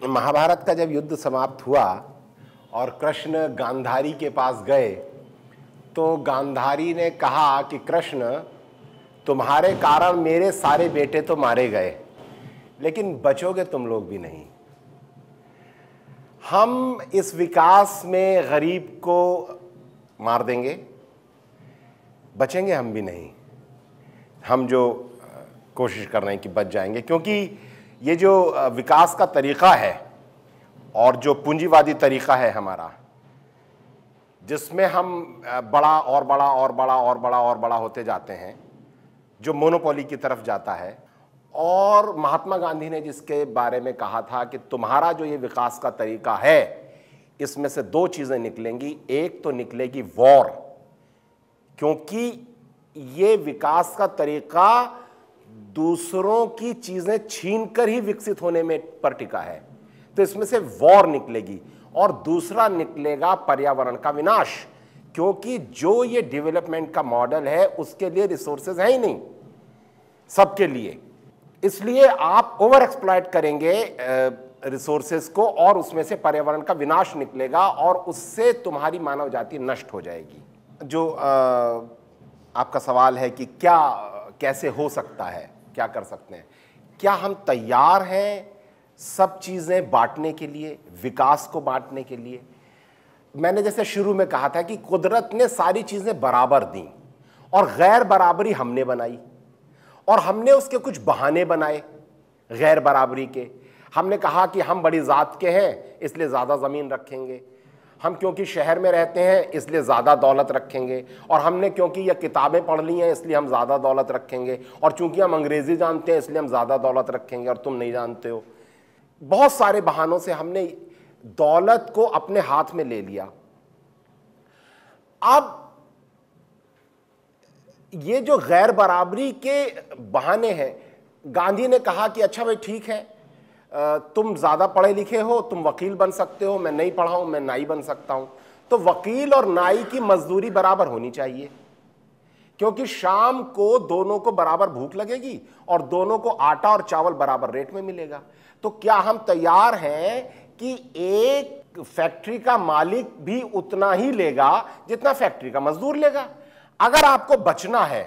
महाभारत का जब युद्ध समाप्त हुआ और कृष्ण गांधारी के पास गए तो गांधारी ने कहा कि कृष्ण, तुम्हारे कारण मेरे सारे बेटे तो मारे गए, लेकिन बचोगे तुम लोग भी नहीं। हम इस विकास में गरीब को मार देंगे, बचेंगे हम भी नहीं। हम जो कोशिश कर रहे हैं कि बच जाएंगे, क्योंकि ये जो विकास का तरीका है और जो पूंजीवादी तरीका है हमारा, जिसमें हम बड़ा और बड़ा और बड़ा और बड़ा और बड़ा होते जाते हैं, जो मोनोपोली की तरफ जाता है। और महात्मा गांधी ने जिसके बारे में कहा था कि तुम्हारा जो ये विकास का तरीका है, इसमें से दो चीजें निकलेंगी। एक तो निकलेगी वॉर, क्योंकि ये विकास का तरीका दूसरों की चीजें छीनकर ही विकसित होने में पर टिका है, तो इसमें से वॉर निकलेगी। और दूसरा निकलेगा पर्यावरण का विनाश, क्योंकि जो ये डेवलपमेंट का मॉडल है उसके लिए रिसोर्सेज है ही नहीं सबके लिए। इसलिए आप ओवर एक्सप्लॉइट करेंगे रिसोर्सेज को और उसमें से पर्यावरण का विनाश निकलेगा और उससे तुम्हारी मानव जाति नष्ट हो जाएगी। जो आपका सवाल है कि क्या कैसे हो सकता है, क्या कर सकते हैं, क्या हम तैयार हैं सब चीजें बांटने के लिए, विकास को बांटने के लिए? मैंने जैसे शुरू में कहा था कि कुदरत ने सारी चीजें बराबर दी और गैर बराबरी हमने बनाई, और हमने उसके कुछ बहाने बनाए गैर बराबरी के। हमने कहा कि हम बड़ी जात के हैं इसलिए ज्यादा जमीन रखेंगे, हम क्योंकि शहर में रहते हैं इसलिए ज़्यादा दौलत रखेंगे, और हमने क्योंकि ये किताबें पढ़ ली हैं इसलिए हम ज़्यादा दौलत रखेंगे, और चूंकि हम अंग्रेज़ी जानते हैं इसलिए हम ज़्यादा दौलत रखेंगे और तुम नहीं जानते हो। बहुत सारे बहानों से हमने दौलत को अपने हाथ में ले लिया। अब ये जो गैर बराबरी के बहाने हैं, गांधी ने कहा कि अच्छा भाई ठीक है, तुम ज्यादा पढ़े लिखे हो, तुम वकील बन सकते हो, मैं नहीं पढ़ा हूं, मैं नाई बन सकता हूं, तो वकील और नाई की मजदूरी बराबर होनी चाहिए, क्योंकि शाम को दोनों को बराबर भूख लगेगी और दोनों को आटा और चावल बराबर रेट में मिलेगा। तो क्या हम तैयार हैं कि एक फैक्ट्री का मालिक भी उतना ही लेगा जितना फैक्ट्री का मजदूर लेगा? अगर आपको बचना है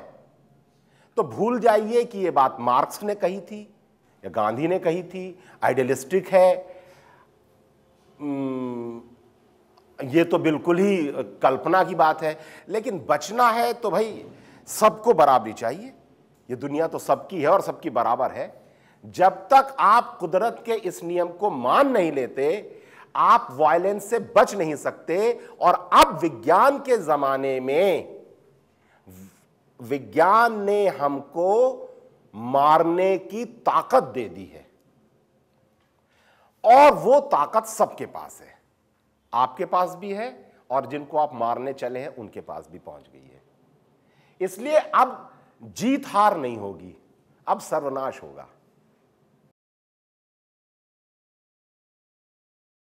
तो भूल जाइए कि यह बात मार्क्स ने कही थी या गांधी ने कही थी, आइडियलिस्टिक है, ये तो बिल्कुल ही कल्पना की बात है। लेकिन बचना है तो भाई सबको बराबरी चाहिए। ये दुनिया तो सबकी है और सबकी बराबर है। जब तक आप कुदरत के इस नियम को मान नहीं लेते, आप वायलेंस से बच नहीं सकते। और अब विज्ञान के जमाने में विज्ञान ने हमको मारने की ताकत दे दी है, और वो ताकत सबके पास है, आपके पास भी है और जिनको आप मारने चले हैं उनके पास भी पहुंच गई है। इसलिए अब जीत हार नहीं होगी, अब सर्वनाश होगा।